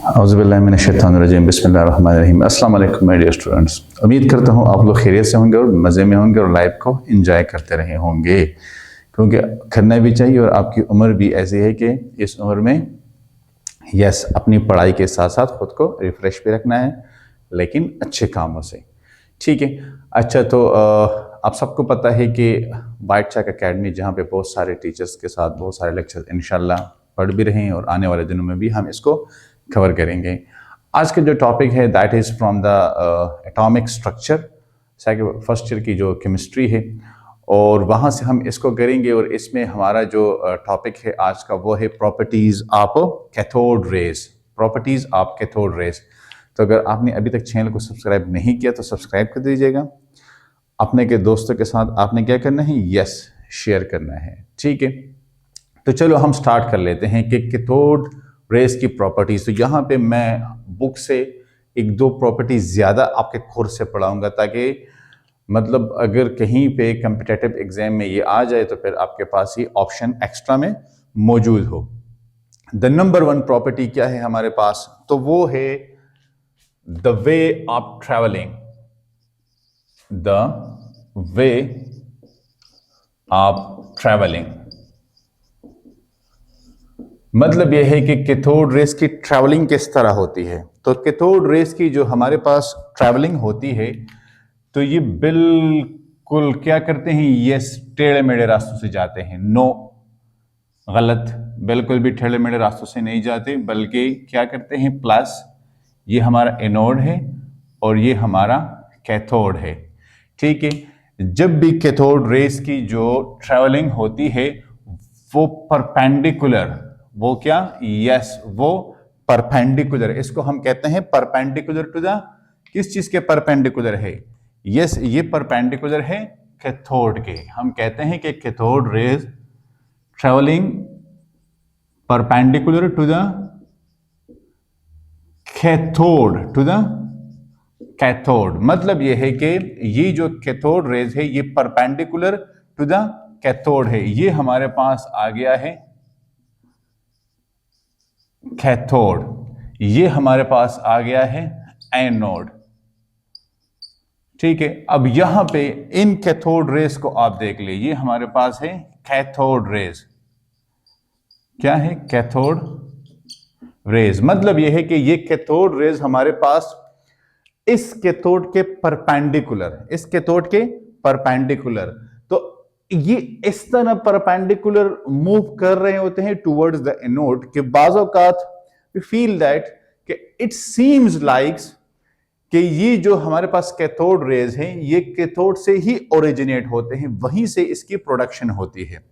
औज़ुबिल्लाहिमिनश्शैतानिर्रजीम बिस्मिल्लाहिर्रहमानिर्रहीम। अस्सलाम वालेकुम माय डियर स्टूडेंट्स। उम्मीद करता हूँ आप लोग खैरियत से होंगे और मज़े में होंगे और लाइफ को एंजॉय करते रहे होंगे, क्योंकि करना भी चाहिए और आपकी उम्र भी ऐसी है कि इस उम्र में अपनी पढ़ाई के साथ साथ ख़ुद को रिफ़्रेश भी रखना है, लेकिन अच्छे कामों से। ठीक है। अच्छा, तो आप सबको पता है कि वाइट चाक एकेडमी, जहाँ पे बहुत सारे टीचर्स के साथ बहुत सारे लेक्चर्स इंशाल्लाह पढ़ भी रहे हैं और आने वाले दिनों में भी हम इसको कवर करेंगे। आज का जो टॉपिक है that is from the atomic structure, first year की जो केमिस्ट्री है, और वहाँ से हम इसको करेंगे। और इसमें हमारा जो टॉपिक है आज का वो है properties of cathode raise. Properties of cathode rays. तो अगर आपने अभी तक चैनल को सब्सक्राइब नहीं किया तो सब्सक्राइब कर दीजिएगा। अपने के दोस्तों के साथ आपने क्या करना है, शेयर करना है। ठीक है, तो चलो हम स्टार्ट कर लेते हैं कि कैथोड रेज की प्रॉपर्टीज। तो यहाँ पे मैं बुक से एक दो प्रॉपर्टीज ज़्यादा आपके कोर्स से पढ़ाऊंगा, ताकि मतलब अगर कहीं पे कम्पिटिटिव एग्जाम में ये आ जाए तो फिर आपके पास ये ऑप्शन एक्स्ट्रा में मौजूद हो। द नंबर वन प्रॉपर्टी क्या है हमारे पास, तो वो है the way of travelling. The way of travelling मतलब यह है कि कैथोड रेस की ट्रैवलिंग किस तरह होती है। तो कैथोड रेस की जो हमारे पास ट्रैवलिंग होती है, तो ये बिल्कुल क्या करते हैं, ये टेढ़े मेढ़े रास्तों से जाते हैं। नो, गलत, बिल्कुल भी टेढ़े मेढ़े रास्तों से नहीं जाते, बल्कि क्या करते हैं, प्लस ये हमारा एनोड है और ये हमारा कैथोड है। ठीक है। जब भी कैथोड रेस की जो ट्रैवलिंग होती है वो परपेंडिकुलर, वो क्या, वो परपेंडिकुलर, इसको हम कहते हैं परपेंडिकुलर टू द, किस चीज के परपेंडिकुलर है, ये परपेंडिकुलर है कैथोड के। हम कहते हैं कि cathode rays travelling perpendicular to the cathode. मतलब यह है कि ये जो कैथोड रेज है ये परपेंडिकुलर टू द कैथोड है। ये हमारे पास आ गया है कैथोड, ये हमारे पास आ गया है एनोड। ठीक है। अब यहां पे इन कैथोड रेस को आप देख ले, ये हमारे पास है कैथोड रेस। क्या है, कैथोड रेज। मतलब यह है कि ये कैथोड रेज हमारे पास इस कैथोड के परपेंडिकुलर, इस कैथोड के परपेंडिकुलर, तो ये इस तरह परपेंडिकुलर मूव कर रहे होते हैं टुवर्ड्स द एनोड के बाज़ औक़ात वी फील दैट कि इट सीम्स लाइक्स कि ये जो हमारे पास कैथोड रेज हैं ये कैथोड से ही ओरिजिनेट होते हैं, वहीं से इसकी प्रोडक्शन होती है।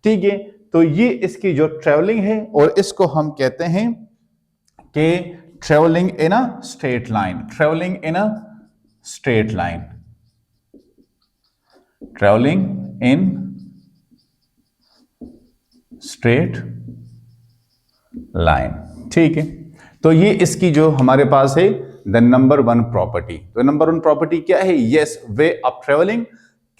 ठीक है। तो ये इसकी जो ट्रेवलिंग है, और इसको हम कहते हैं कि travelling in a straight line. Travelling in a straight line, travelling in straight line. ठीक है। तो ये इसकी जो हमारे पास है द नंबर वन प्रॉपर्टी। तो नंबर वन प्रॉपर्टी क्या है, way of travelling,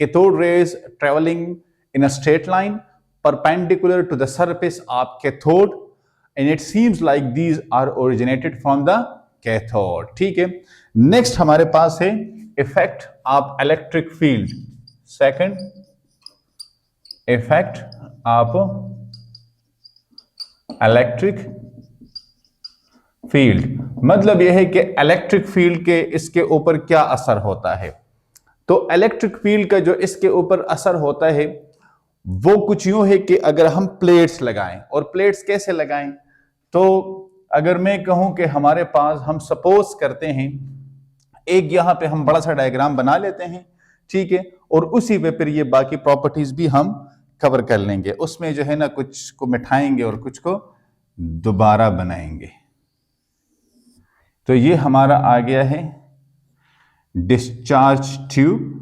cathode rays travelling in a straight line perpendicular to the surface of cathode and it seems like these are originated from the cathode। ठीक है। Next हमारे पास है effect of electric field. Second, effect of electric field. मतलब यह है कि electric field के इसके ऊपर क्या असर होता है। तो इलेक्ट्रिक फील्ड का जो इसके ऊपर असर होता है वो कुछ यूं है कि अगर हम प्लेट्स लगाएं, और प्लेट्स कैसे लगाएं, तो अगर मैं कहूं कि हमारे पास, हम सपोज करते हैं एक यहां पे हम बड़ा सा डायग्राम बना लेते हैं। ठीक है। और उसी पे फिर ये बाकी प्रॉपर्टीज भी हम कवर कर लेंगे। उसमें जो है ना, कुछ को मिटाएंगे और कुछ को दोबारा बनाएंगे। तो ये हमारा आ गया है डिस्चार्ज ट्यूब।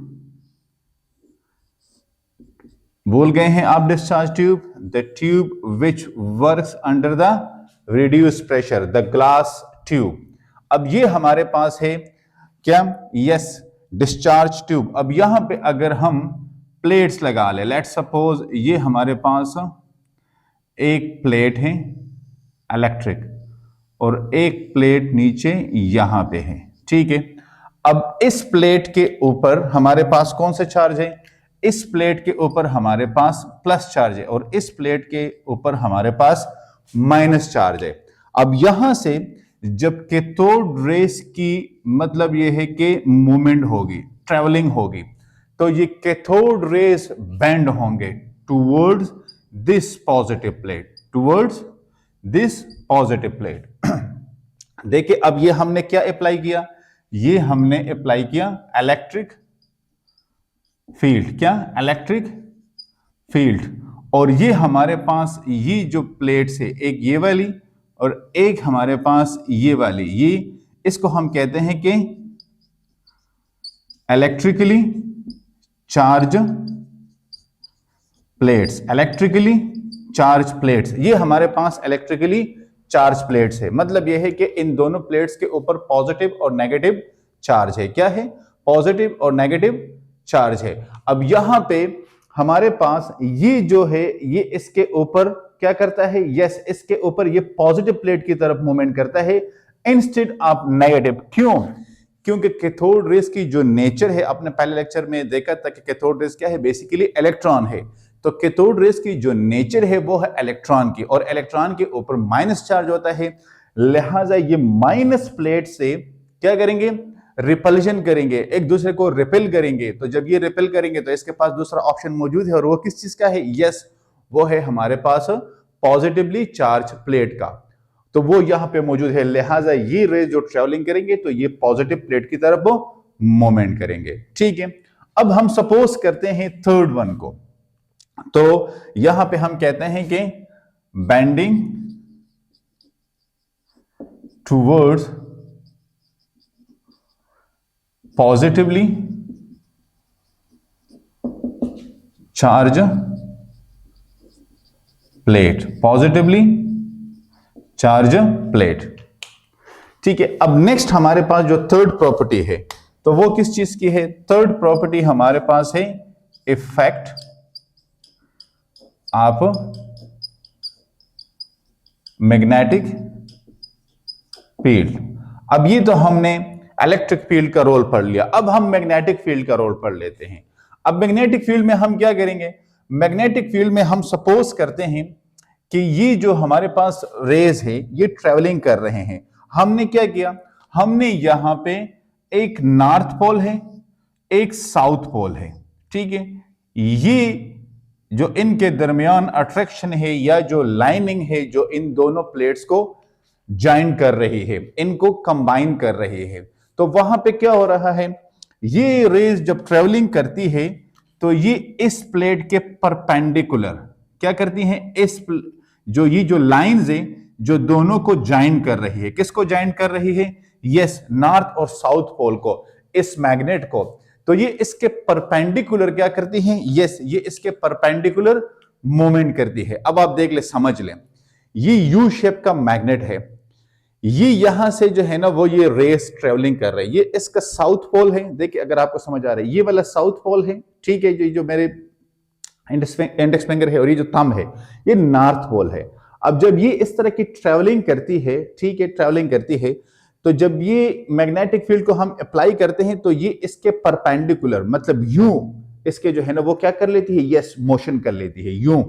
भूल गए हैं आप discharge tube, the tube which works under the reduce pressure, the glass tube. अब ये हमारे पास है क्या, डिस्चार्ज ट्यूब। अब यहां पे अगर हम प्लेट्स लगा ले, लेट्स सपोज ये हमारे पास एक प्लेट है इलेक्ट्रिक, और एक प्लेट नीचे यहां पे है, ठीक है। अब इस प्लेट के ऊपर हमारे पास कौन से चार्ज है? इस प्लेट के ऊपर हमारे पास प्लस चार्ज है और इस प्लेट के ऊपर हमारे पास माइनस चार्ज है। अब यहां से जब कैथोड रेस की मतलब यह है कि मूवमेंट होगी, ट्रेवलिंग होगी, तो ये कैथोड रेस बेंड होंगे towards this positive plate, towards this positive plate. देखिए अब ये हमने क्या अप्लाई किया? ये हमने अप्लाई किया इलेक्ट्रिक फील्ड। क्या? Electric field. और ये हमारे पास ये जो प्लेट्स है, एक ये वाली और एक हमारे पास ये वाली, ये इसको हम कहते हैं कि electrically charge plates, electrically charge plates. ये हमारे पास इलेक्ट्रिकली चार्ज प्लेट्स है। मतलब यह है कि इन दोनों प्लेट्स के ऊपर पॉजिटिव और नेगेटिव चार्ज है। क्या है? पॉजिटिव और नेगेटिव चार्ज है। अब यहां पे हमारे पास ये जो है ये इसके ऊपर क्या करता है? यस, इसके ऊपर ये पॉजिटिव प्लेट की तरफ मूवमेंट करता है इंस्टेड ऑफ नेगेटिव। क्यों? क्योंकि कैथोड रेस की जो नेचर है, आपने पहले लेक्चर में देखा था कि कैथोड रेस क्या है, बेसिकली इलेक्ट्रॉन है। तो कैथोड रेस की जो नेचर है वो है इलेक्ट्रॉन की, और इलेक्ट्रॉन के ऊपर माइनस चार्ज होता है। लिहाजा ये माइनस प्लेट से क्या करेंगे? रिपल्शन करेंगे, एक दूसरे को रिपेल करेंगे। तो जब ये रिपेल करेंगे तो इसके पास दूसरा ऑप्शन मौजूद है, और वो किस चीज का है? यस, वो है हमारे पास पॉजिटिवली चार्ज प्लेट का। तो वो यहां पे मौजूद है। लिहाजा ये रेज जो ट्रेवलिंग करेंगे तो ये पॉजिटिव प्लेट की तरफ मूवमेंट करेंगे। ठीक है, अब हम सपोज करते हैं थर्ड वन को। तो यहां पे हम कहते हैं कि bending towards positively charge plate, positively charge plate. ठीक है, अब नेक्स्ट हमारे पास जो थर्ड प्रॉपर्टी है तो वो किस चीज की है? थर्ड प्रॉपर्टी हमारे पास है इफेक्ट ऑफ मैग्नेटिक फील्ड। अब ये तो हमने इलेक्ट्रिक फील्ड का रोल पढ़ लिया, अब हम मैग्नेटिक फील्ड का रोल पढ़ लेते हैं। अब मैग्नेटिक फील्ड में हम क्या करेंगे? मैग्नेटिक फील्ड में हम सपोज करते हैं कि ये जो हमारे पास रेज है ये ट्रेवलिंग कर रहे हैं। हमने क्या किया? हमने यहां पे एक नॉर्थ पोल है, एक साउथ पोल है। ठीक है, ये जो इनके दरमियान अट्रैक्शन है या जो लाइनिंग है जो इन दोनों प्लेट्स को ज्वाइन कर रही है, इनको कंबाइन कर रही है। तो वहां पे क्या हो रहा है? ये रेज जब ट्रेवलिंग करती है तो ये इस प्लेट के परपेंडिकुलर क्या करती हैं? ये जो लाइंस है जो दोनों को ज्वाइन कर रही है। किसको ज्वाइन कर रही है? यस, नॉर्थ और साउथ पोल को, इस मैग्नेट को। तो ये इसके परपेंडिकुलर क्या करती हैं? यस, ये इसके परपेंडिकुलर मूवमेंट करती है। अब आप देख ले, समझ लें, ये यू शेप का मैग्नेट है। ये यहां से जो है ना वो ये रेस ट्रेवलिंग कर रही है। ये इसका साउथ पोल है। देखिए अगर आपको समझ आ रहा है, ये वाला साउथ पोल है। ठीक है, ये जो मेरे इंडेक्स फिंगर है और ये जो थंब है ये नॉर्थ पोल है। अब जब ये इस तरह की ट्रेवलिंग करती है, ठीक है, ट्रेवलिंग करती है, तो जब ये मैग्नेटिक फील्ड को हम अप्लाई करते हैं तो ये इसके परपेंडिकुलर मतलब यूं इसके जो है ना वो क्या कर लेती है? यस, मोशन कर लेती है यूं।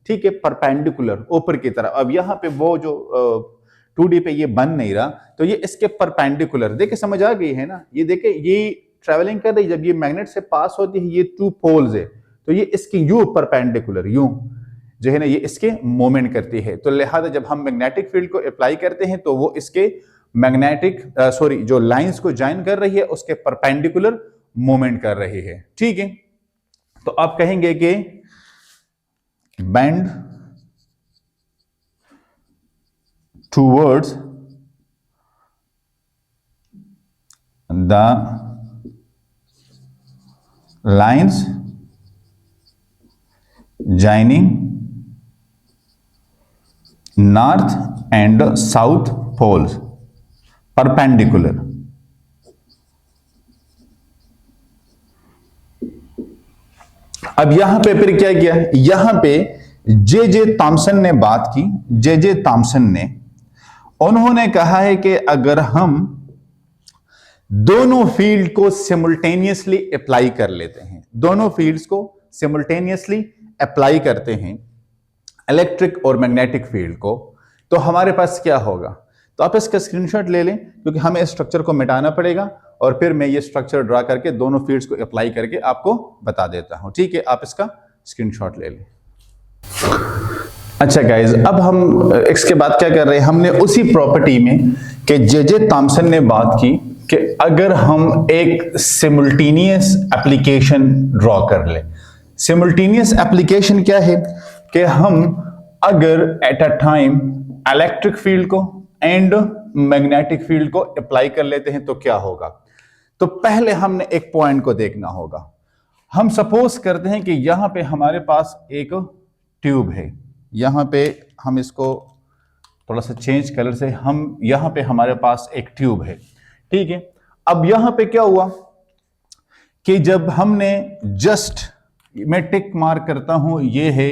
ठीक है, परपेंडिकुलर ऊपर की तरफ। अब यहां पे वो जो 2D पे ये बन नहीं रहा, तो ये इसके परपेंडिकुलर। देखिए समझ आ गई है ना? ये देखिए ये ट्रेवलिंग कर रही, जब ये मैग्नेट से पास होती है, ये टू पोल्स है, तो ये इसकी यू परपेंडिकुलर यूं जो है ना ये इसके मूवमेंट करती है। तो लिहाजा जब हम मैग्नेटिक फील्ड को अप्लाई करते हैं तो वो इसके जो लाइंस को ज्वाइन कर रही है उसके परपेंडिकुलर मूवमेंट कर रही है। ठीक है, तो आप कहेंगे कि bend towards the lines joining north and south poles perpendicular. अब यहां पे फिर क्या किया? यहां पे जे थॉमसन ने बात की, जे थॉमसन ने, उन्होंने कहा है कि अगर हम दोनों फील्ड को सिमुल्टेनियसली अप्लाई कर लेते हैं, दोनों फील्ड्स को सिमुल्टेनियसली अप्लाई करते हैं, इलेक्ट्रिक और मैग्नेटिक फील्ड को, तो हमारे पास क्या होगा। तो आप इसका स्क्रीनशॉट ले लें, क्योंकि हमें इस स्ट्रक्चर को मिटाना पड़ेगा और फिर मैं ये स्ट्रक्चर ड्रा करके दोनों फील्ड्स को अप्लाई करके आपको बता देता हूं। ठीक है, आप इसका स्क्रीनशॉट ले लें। अच्छा गाइज, अब हम इसके बाद क्या कर रहे हैं, हमने उसी प्रॉपर्टी में कि जे थॉमसन ने बात की कि अगर हम एक सिमुल्टेनियस एप्लीकेशन ड्रॉ कर ले। सिमुल्टेनियस एप्लीकेशन क्या है कि हम अगर at a time electric field को एंड मैग्नेटिक फील्ड को अप्लाई कर लेते हैं तो क्या होगा। तो पहले हमने एक पॉइंट को देखना होगा। हम सपोज करते हैं कि यहां पे हमारे पास एक ट्यूब है, यहां पे हम इसको थोड़ा सा चेंज कलर से, हम यहां पे हमारे पास एक ट्यूब है। ठीक है, अब यहां पे क्या हुआ कि जब हमने जस्ट, मैं टिक मार्क करता हूं, ये है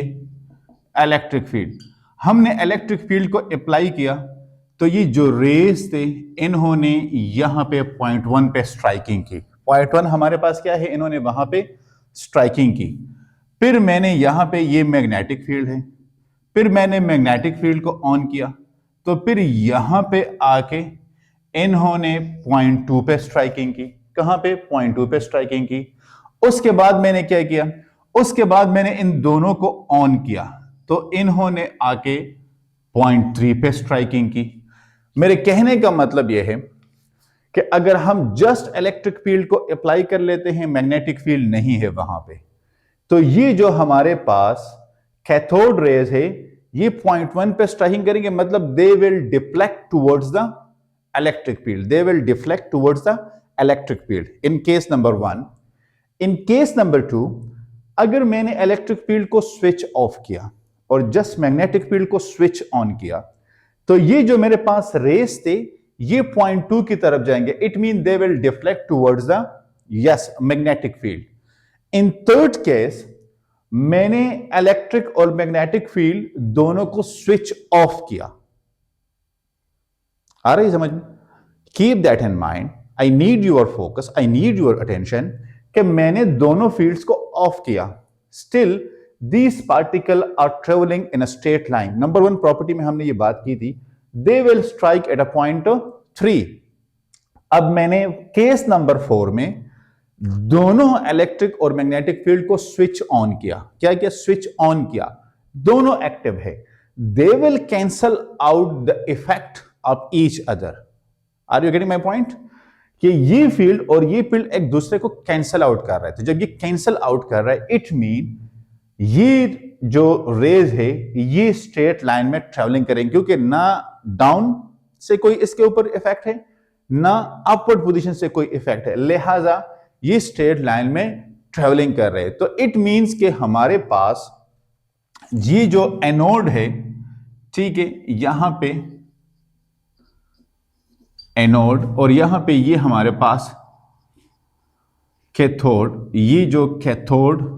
इलेक्ट्रिक फील्ड, हमने इलेक्ट्रिक फील्ड को अप्लाई किया तो ये जो रेस थे इन्होंने यहां पे पॉइंट 1 पे स्ट्राइकिंग की। पॉइंट 1 हमारे पास क्या है, इन्होंने वहां पे स्ट्राइकिंग की। फिर मैंने यहां पे ये मैग्नेटिक फील्ड है, फिर मैंने मैग्नेटिक फील्ड को ऑन किया तो फिर यहां पे आके इन्होंने पॉइंट 2 पे स्ट्राइकिंग की। कहां पे, पॉइंट 2 पे स्ट्राइकिंग की। उसके बाद मैंने क्या किया, उसके बाद मैंने इन दोनों को ऑन किया तो इन्होंने आके पॉइंट 3 पे स्ट्राइकिंग की। मेरे कहने का मतलब यह है कि अगर हम जस्ट इलेक्ट्रिक फील्ड को अप्लाई कर लेते हैं, मैग्नेटिक फील्ड नहीं है वहां पे, तो ये जो हमारे पास कैथोड रेज है ये पॉइंट 1 पे स्ट्राइकिंग करेंगे, मतलब they will deflect towards the electric field, they will deflect towards the electric field in case number 1। In case number 2, अगर मैंने इलेक्ट्रिक फील्ड को स्विच ऑफ किया और जस्ट मैग्नेटिक फील्ड को स्विच ऑन किया तो ये जो मेरे पास रेस थे ये पॉइंट 2 की तरफ जाएंगे। It mean they will deflect towards the magnetic field. In third case मैंने इलेक्ट्रिक और मैग्नेटिक फील्ड दोनों को स्विच ऑफ किया। आ रही समझ में? Keep that in mind, I need your focus, I need your attention कि मैंने दोनों फील्ड्स को ऑफ किया, still these particles are traveling in a straight line। Number 1 property में हमने ये बात की थी, they will strike at a point 3। अब मैंने केस नंबर 4 में दोनों इलेक्ट्रिक और मैग्नेटिक फील्ड को स्विच ऑन किया। क्या किया, स्विच ऑन किया, दोनों एक्टिव है। they will cancel out the effect of each other। are you getting my point? कि ये फील्ड और ये फील्ड एक दूसरे को कैंसल आउट कर रहे थे। जब ये कैंसल आउट कर रहा है इट मीन ये जो रेज है ये स्ट्रेट लाइन में ट्रेवलिंग करेंगे, क्योंकि ना डाउन से कोई इसके ऊपर इफेक्ट है ना अपवर्ड पोजीशन से कोई इफेक्ट है, लिहाजा ये स्ट्रेट लाइन में ट्रेवलिंग कर रहे हैं। तो इट मींस कि हमारे पास ये जो एनोड है, ठीक है, यहां पे एनोड और यहां पे ये हमारे पास कैथोड, ये जो कैथोड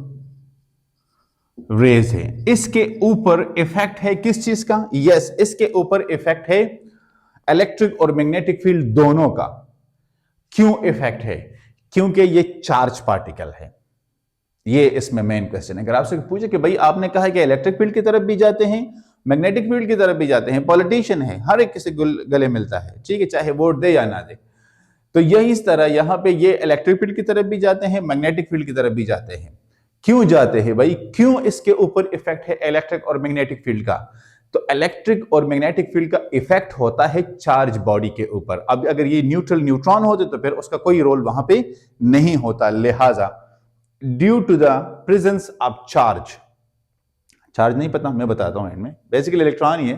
रेज है इसके ऊपर इफेक्ट है किस चीज का, यस इसके ऊपर इफेक्ट है इलेक्ट्रिक और मैग्नेटिक फील्ड दोनों का। क्यों इफेक्ट है, क्योंकि ये चार्ज पार्टिकल है। ये इसमें मेन क्वेश्चन है। अगर आपसे पूछे कि भाई आपने कहा कि इलेक्ट्रिक फील्ड की तरफ भी जाते हैं, मैग्नेटिक फील्ड की तरफ भी जाते हैं, पॉलिटिशियन है, हर एक किसी गले मिलता है, ठीक है, चाहे वोट दे या ना दे। तो यही इस तरह यहां पे ये इलेक्ट्रिक फील्ड की तरफ भी जाते हैं, मैग्नेटिक फील्ड की तरफ भी जाते हैं। क्यों जाते हैं भाई, क्यों इसके ऊपर इफेक्ट है इलेक्ट्रिक और मैग्नेटिक फील्ड का। तो इलेक्ट्रिक और मैग्नेटिक फील्ड का इफेक्ट होता है चार्ज बॉडी के ऊपर। अब अगर ये न्यूट्रल न्यूट्रॉन होते तो फिर उसका कोई रोल वहां पे नहीं होता। लिहाजा due to the presence of charge, charge नहीं पता मैं बताता हूं इनमें, बेसिकली इलेक्ट्रॉन ही है।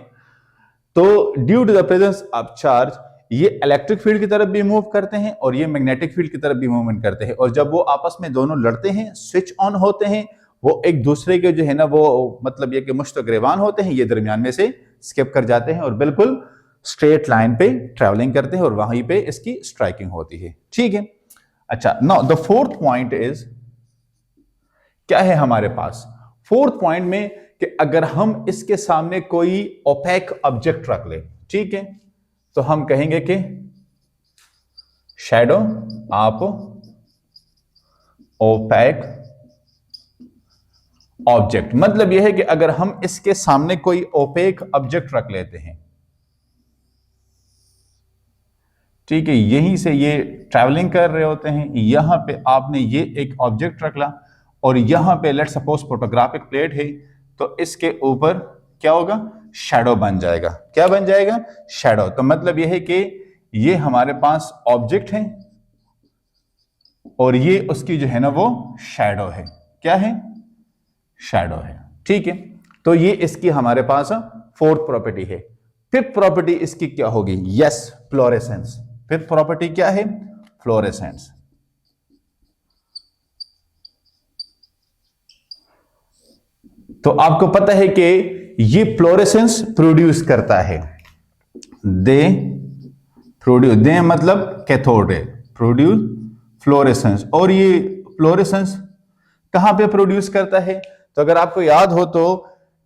तो due to the presence of charge ये इलेक्ट्रिक फील्ड की तरफ भी मूव करते हैं और ये मैग्नेटिक फील्ड की तरफ भी मूवमेंट करते हैं। और जब वो आपस में दोनों लड़ते हैं, स्विच ऑन होते हैं, वो एक दूसरे के जो है ना वो मतलब ये कि मुश्त गिरबान होते हैं, ये दरमियान में से स्किप कर जाते हैं और बिल्कुल स्ट्रेट लाइन पे ट्रैवलिंग करते हैं और वहीं पे इसकी स्ट्राइकिंग होती है। ठीक है, अच्छा now the fourth point is क्या है हमारे पास। फोर्थ पॉइंट में कि अगर हम इसके सामने कोई ओपेक ऑब्जेक्ट रख ले, ठीक है, तो हम कहेंगे कि शैडो ऑफ ओपैक ऑब्जेक्ट। मतलब यह है कि अगर हम इसके सामने कोई ओपेक ऑब्जेक्ट रख लेते हैं, ठीक है, यहीं से ये ट्रैवलिंग कर रहे होते हैं, यहां पे आपने ये एक ऑब्जेक्ट रख ला और यहां पे लेट सपोज फोटोग्राफिक प्लेट है, तो इसके ऊपर क्या होगा, शैडो बन जाएगा। क्या बन जाएगा, शैडो। तो मतलब यह है कि ये हमारे पास ऑब्जेक्ट है और ये उसकी जो है ना वो शैडो है। क्या है, शैडो है। ठीक है, तो ये इसकी हमारे पास फोर्थ प्रॉपर्टी है। फिफ्थ प्रॉपर्टी इसकी क्या होगी, यस, फ्लोरेसेंस। फिफ्थ प्रॉपर्टी क्या है, फ्लोरेसेंस। तो आपको पता है कि ये फ्लोरेसेंस प्रोड्यूस करता है, दे मतलब कैथोड है, प्रोड्यूस फ्लोरेसेंस। और ये फ्लोरेसेंस कहां पे प्रोड्यूस करता है, तो अगर आपको याद हो तो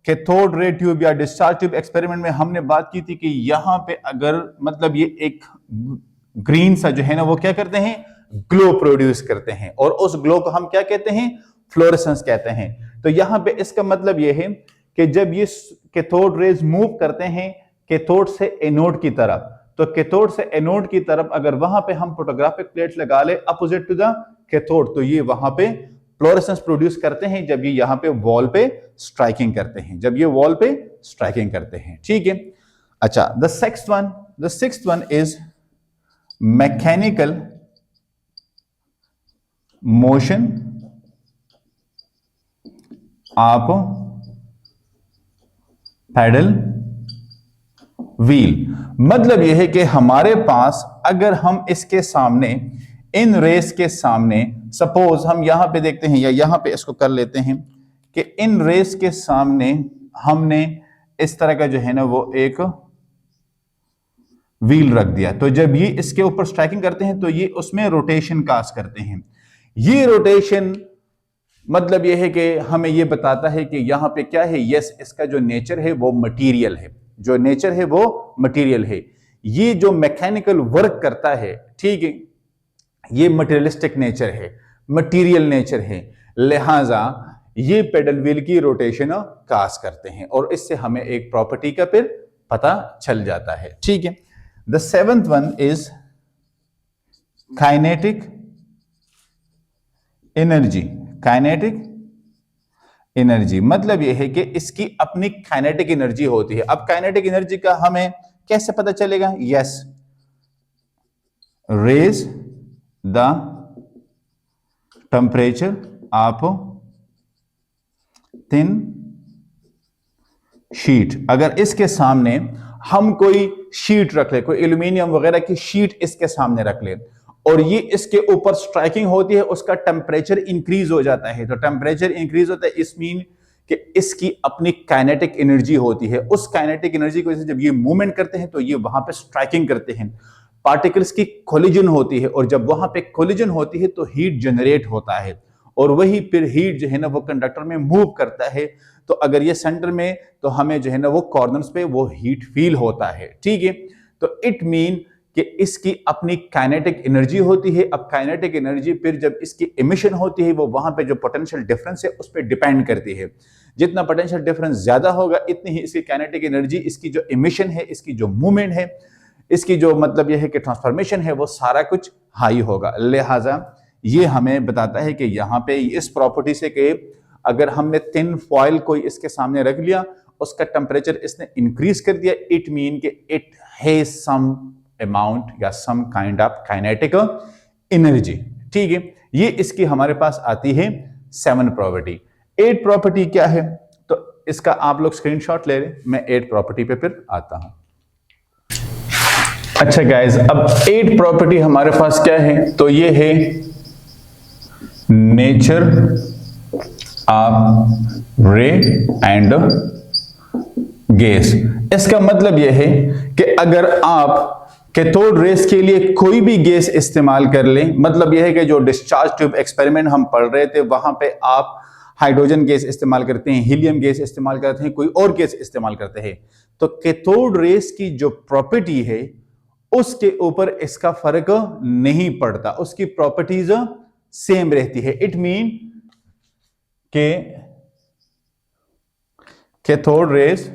कैथोड रे ट्यूब या डिस्चार्ज ट्यूब एक्सपेरिमेंट में हमने बात की थी कि यहां पे अगर मतलब ये एक ग्रीन सा जो है ना वो क्या करते हैं, ग्लो प्रोड्यूस करते हैं, और उस ग्लो को हम क्या कहते हैं, फ्लोरेसेंस कहते हैं। तो यहां पे इसका मतलब यह है कि जब ये कैथोड रेज मूव करते हैं कैथोड से एनोड की तरफ, तो कैथोड से एनोड की तरफ अगर वहां पे हम फोटोग्राफिक प्लेट लगा ले अपोजिट टू द कैथोड, तो ये वहां पे फ्लोरेसेंस प्रोड्यूस करते हैं जब ये यहां पे वॉल पे स्ट्राइकिंग करते हैं, जब ये वॉल पे स्ट्राइकिंग करते हैं। ठीक है, अच्छा, the sixth one is mechanical motion of paddle wheel. मतलब यह है कि हमारे पास अगर हम इसके सामने, इन रेस के सामने, सपोज हम यहां पे देखते हैं या यहां पे इसको कर लेते हैं कि इन रेस के सामने हमने इस तरह का जो है ना वो एक व्हील रख दिया, तो जब ये इसके ऊपर स्ट्राइकिंग करते हैं तो ये उसमें रोटेशन काज करते हैं। ये रोटेशन मतलब यह है कि हमें यह बताता है कि यहां पे क्या है, यस, इसका जो नेचर है वो मटेरियल है, जो नेचर है वो मटेरियल है। ये जो मैकेनिकल वर्क करता है, ठीक है, ये मटेरियलिस्टिक नेचर है, मटेरियल नेचर है, लिहाजा ये पेडल व्हील की रोटेशन काज करते हैं और इससे हमें एक प्रॉपर्टी का फिर पता चल जाता है। ठीक है, the seventh one is kinetic energy. Kinetic energy मतलब यह है कि इसकी अपनी काइनेटिक एनर्जी होती है। अब काइनेटिक एनर्जी का हमें कैसे पता चलेगा, yes, raise the temperature of thin sheet. अगर इसके सामने हम कोई शीट रख ले, कोई एल्यूमिनियम वगैरह की शीट इसके सामने रख ले और ये इसके ऊपर स्ट्राइकिंग होती है, उसका टेम्परेचर इंक्रीज हो जाता है। तो टेम्परेचर इंक्रीज होता है, इस मीन कि इसकी अपनी काइनेटिक एनर्जी होती है। उस काइनेटिक एनर्जी की वजह से जब ये मूवमेंट करते हैं तो ये वहां पे स्ट्राइकिंग करते हैं, पार्टिकल्स की कोलिजन होती है और जब वहां पे कोलिजन होती है तो हीट जनरेट होता है और वही फिर हीट जो है ना वो कंडक्टर में मूव करता है। तो अगर ये सेंटर में, तो हमें जो है ना वो कॉर्नर्स पे वो हीट फील होता है। ठीक है, तो इट मीन कि इसकी अपनी काइनेटिक एनर्जी होती है। अब काइनेटिक एनर्जी फिर जब इसकी एमिशन होती है वो वहां पे जो पोटेंशियल डिफरेंस है उस पर डिपेंड करती है। जितना पोटेंशियल डिफरेंस ज्यादा होगा इतनी ही इसकी काइनेटिक एनर्जी, इसकी जो एमिशन है, इसकी जो मूवमेंट है, इसकी जो मतलब यह है कि ट्रांसफॉर्मेशन है, वो सारा कुछ हाई होगा। लिहाजा ये हमें बताता है कि यहाँ पे इस प्रॉपर्टी से कि अगर हमने थिन फॉइल कोई इसके सामने रख लिया, उसका टेम्परेचर इसने इंक्रीज कर दिया, इट मीन कि इट हैज सम अमाउंट या some kind of kinetic energy. ठीक है, ये इसकी हमारे पास आती है 7 प्रॉपर्टी। 8 प्रॉपर्टी क्या है, तो इसका आप लोग स्क्रीनशॉट ले रहे, मैं 8 प्रॉपर्टी पे फिर आता हूं। अच्छा गाइज, अब 8 प्रॉपर्टी हमारे पास क्या है, तो ये है नेचर ऑफ रे एंड गैस। इसका मतलब यह है कि अगर आप कैथोड रेस के लिए कोई भी गैस इस्तेमाल कर लें, मतलब यह है कि जो डिस्चार्ज ट्यूब एक्सपेरिमेंट हम पढ़ रहे थे वहां पे आप हाइड्रोजन गैस इस्तेमाल करते हैं, हीलियम गैस इस्तेमाल करते हैं, कोई और गैस इस्तेमाल करते हैं, तो कैथोड रेस की जो प्रॉपर्टी है उसके ऊपर इसका फर्क नहीं पड़ता, उसकी प्रॉपर्टीज सेम रहती है। इट मीन के cathode rays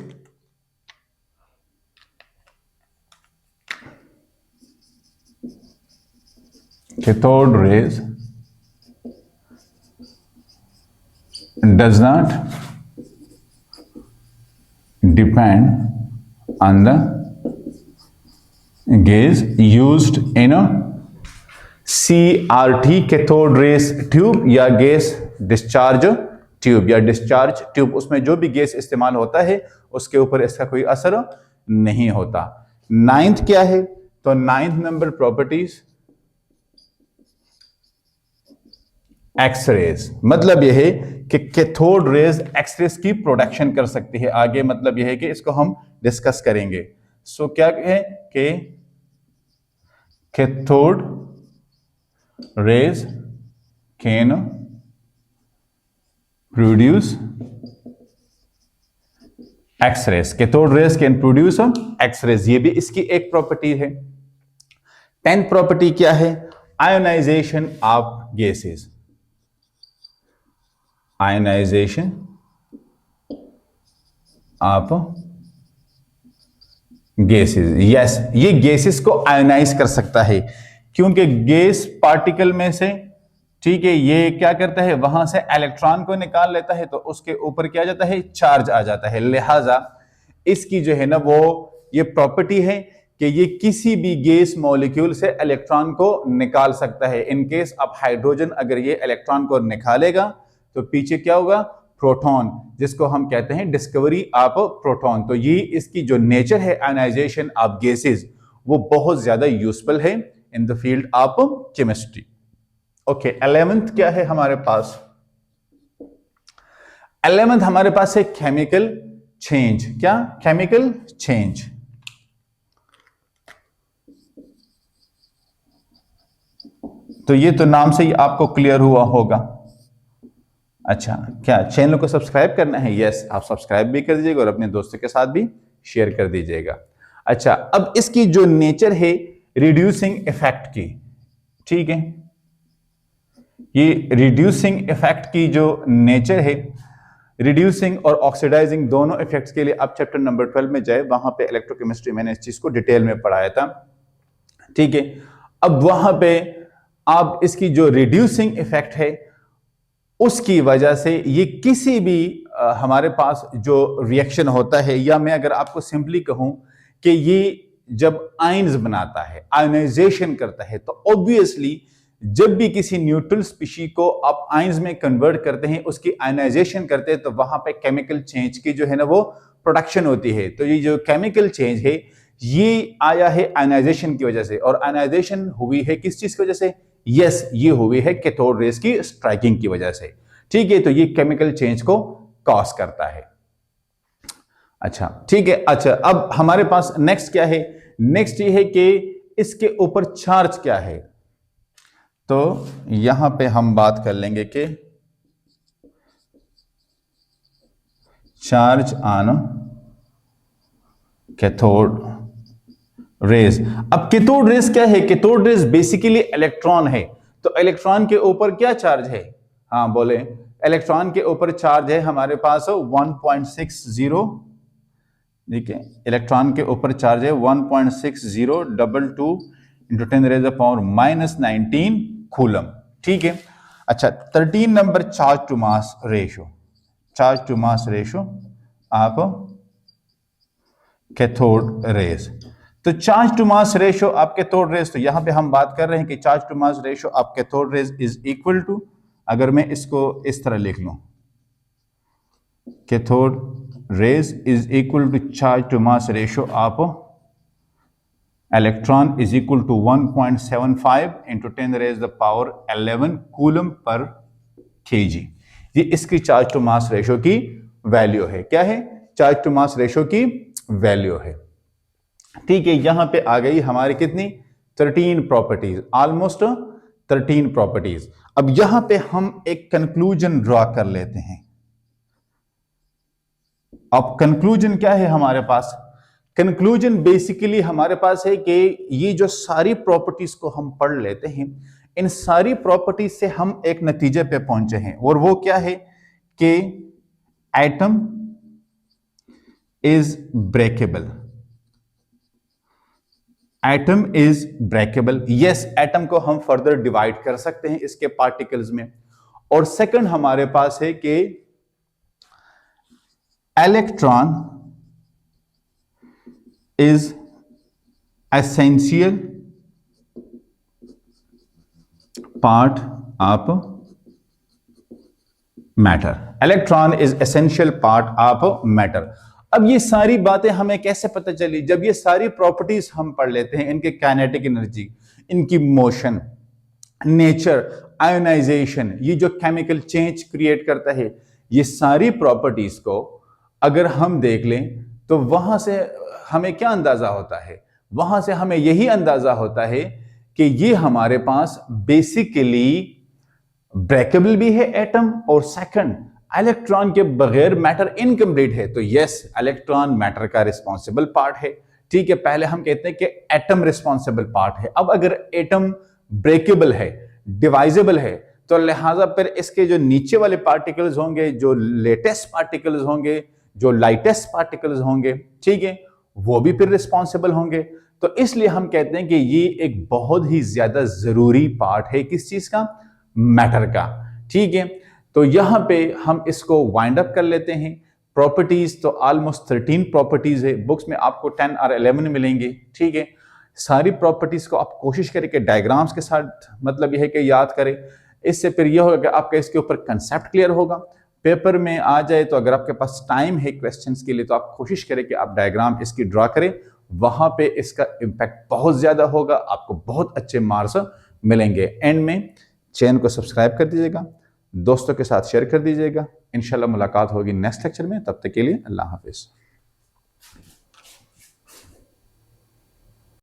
does not depend on the gas used in a CRT cathode rays tube या गैस डिस्चार्ज ट्यूब या डिस्चार्ज ट्यूब, उसमें जो भी गैस इस्तेमाल होता है उसके ऊपर इसका कोई असर नहीं होता। नाइन्थ क्या है? तो नाइन्थ नंबर प्रॉपर्टीज एक्सरेज, मतलब यह है कि कैथोड रेज एक्सरेज की प्रोडक्शन कर सकती है। आगे मतलब यह है कि इसको हम डिस्कस करेंगे। सो क्या है कि cathode rays can produce X-rays, cathode rays can produce X-rays, ये भी इसकी एक प्रॉपर्टी है। 10th प्रॉपर्टी क्या है? Ionization of gases, ionization of gases. Yes, ये गैसेस को आयोनाइज कर सकता है क्योंकि गैस पार्टिकल में से, ठीक है, ये क्या करता है, वहां से इलेक्ट्रॉन को निकाल लेता है तो उसके ऊपर क्या आ जाता है, चार्ज आ जाता है। लिहाजा इसकी जो है ना वो ये प्रॉपर्टी है कि ये किसी भी गैस मॉलिक्यूल से इलेक्ट्रॉन को निकाल सकता है। इन केस अब हाइड्रोजन अगर ये इलेक्ट्रॉन को निकालेगा तो पीछे क्या होगा, प्रोटॉन, जिसको हम कहते हैं डिस्कवरी ऑफ प्रोटॉन। तो ये इसकी जो नेचर है आयोनाइजेशन ऑफ गैसेस वो बहुत ज्यादा यूजफुल है in the field of chemistry. Okay, 11th क्या है हमारे पास? 11th हमारे पास है केमिकल चेंज। क्या? Chemical change. तो ये तो नाम से ही आपको क्लियर हुआ होगा। अच्छा, क्या चैनल को सब्सक्राइब करना है? यस, आप सब्सक्राइब भी कर दीजिएगा और अपने दोस्तों के साथ भी शेयर कर दीजिएगा। अच्छा, अब इसकी जो नेचर है रिड्यूसिंग इफेक्ट की, ठीक है, ये रिड्यूसिंग इफेक्ट की जो नेचर है, रिड्यूसिंग और ऑक्सीडाइजिंग दोनों इफेक्ट्स के लिए आप चैप्टर नंबर 12 में जाए, वहां पे इलेक्ट्रोकेमिस्ट्री मैंने इस चीज को डिटेल में पढ़ाया था, ठीक है। अब वहां पे आप इसकी जो रिड्यूसिंग इफेक्ट है उसकी वजह से ये किसी भी हमारे पास जो रिएक्शन होता है, या मैं अगर आपको सिंपली कहूं कि ये जब आयन्स बनाता है, आयोनाइजेशन करता है, तो ऑब्वियसली जब भी किसी न्यूट्रल स्पीशी को आप आयन्स में कन्वर्ट करते हैं, उसकी आयोनाइजेशन करते हैं, तो वहां पे केमिकल चेंज की जो है ना वो प्रोडक्शन होती है। तो ये जो केमिकल चेंज है ये आया है आयोनाइजेशन की वजह से, और आयोनाइजेशन हुई है किस चीज की वजह से? यस, ये हुई है कैथोड रेज की स्ट्राइकिंग की वजह से, ठीक है। तो ये केमिकल चेंज को कॉज करता है। अच्छा, ठीक है। अच्छा, अब हमारे पास नेक्स्ट क्या है? नेक्स्ट ये है कि इसके ऊपर चार्ज क्या है। तो यहां पे हम बात कर लेंगे कि चार्ज ऑन कैथोड रेज। अब कैथोड रेज क्या है? कैथोड रेज बेसिकली इलेक्ट्रॉन है। तो इलेक्ट्रॉन के ऊपर क्या चार्ज है? हाँ बोले, इलेक्ट्रॉन के ऊपर चार्ज है हमारे पास 1.60, ठीक है, इलेक्ट्रॉन के ऊपर चार्ज है 1.6022 इंटू 10⁻⁻19 कूलम, ठीक है। अच्छा, 13 number charge to mass ratio, charge to mass ratio of cathode rays. तो charge to mass ratio of cathode rays, तो यहां पे हम बात कर रहे हैं कि charge to mass ratio of cathode rays is equal to, अगर मैं इसको इस तरह लिख लूं, cathode rays is equal to charge to mass ratio of electron is equal to 1.75 into 10⁻11 coulomb per kg। ये इसकी चार्ज टू मास रेशो की वैल्यू है। क्या है? चार्ज टू मास रेशो की वैल्यू है, ठीक है। यहां पे आ गई हमारी कितनी? 13 प्रॉपर्टीज, ऑलमोस्ट 13 प्रॉपर्टीज। अब यहां पे हम एक कंक्लूजन ड्रॉ कर लेते हैं। अब कंक्लूजन क्या है हमारे पास? कंक्लूजन बेसिकली हमारे पास है कि ये जो सारी प्रॉपर्टीज को हम पढ़ लेते हैं, इन सारी प्रॉपर्टीज से हम एक नतीजे पे पहुंचे हैं, और वो क्या है कि atom is breakable. Atom is breakable, yes, atom को हम फर्दर डिवाइड कर सकते हैं इसके पार्टिकल्स में। और सेकंड हमारे पास है कि electron is essential part of matter. Electron is essential part of matter. अब ये सारी बातें हमें कैसे पता चली? जब ये सारी प्रॉपर्टीज हम पढ़ लेते हैं, इनके काइनेटिक एनर्जी, इनकी मोशन, नेचर, आयोनाइजेशन, ये जो केमिकल चेंज क्रिएट करता है, ये सारी प्रॉपर्टीज को अगर हम देख लें तो वहां से हमें क्या अंदाजा होता है? वहां से हमें यही अंदाजा होता है कि ये हमारे पास बेसिकली ब्रेकेबल भी है एटम, और सेकंड इलेक्ट्रॉन के बगैर मैटर इनकम्प्लीट है। तो यस, इलेक्ट्रॉन मैटर का रिस्पॉन्सिबल पार्ट है। ठीक है, पहले हम कहते हैं कि एटम रिस्पॉन्सिबल पार्ट है। अब अगर एटम ब्रेकेबल है, डिवाइजेबल है, तो लिहाजा फिर इसके जो नीचे वाले पार्टिकल्स होंगे, जो लेटेस्ट पार्टिकल्स होंगे, जो लाइटेस्ट पार्टिकल्स होंगे, ठीक है, वो भी फिर रिस्पॉन्सिबल होंगे। तो इसलिए हम कहते हैं कि ये एक बहुत ही ज्यादा जरूरी पार्ट है किस चीज का? मैटर का। ठीक है, तो यहां पे हम इसको वाइंड अप कर लेते हैं। प्रॉपर्टीज तो ऑलमोस्ट 13 प्रॉपर्टीज है, बुक्स में आपको 10 और 11 मिलेंगी। ठीक है, सारी प्रॉपर्टीज को आप कोशिश करें कि डायग्राम्स के साथ, मतलब यह है कि याद करें। इससे फिर यह होगा कि आपका इसके ऊपर कंसेप्ट क्लियर होगा। पेपर में आ जाए तो अगर आपके पास टाइम है क्वेश्चंस के लिए, तो आप कोशिश करें कि आप डायग्राम इसकी ड्रा करें, वहां पे इसका इंपैक्ट बहुत ज्यादा होगा, आपको बहुत अच्छे मार्क्स मिलेंगे। एंड में चैनल को सब्सक्राइब कर दीजिएगा, दोस्तों के साथ शेयर कर दीजिएगा। इंशाल्लाह मुलाकात होगी नेक्स्ट लेक्चर में, तब तक के लिए अल्लाह हाफिज।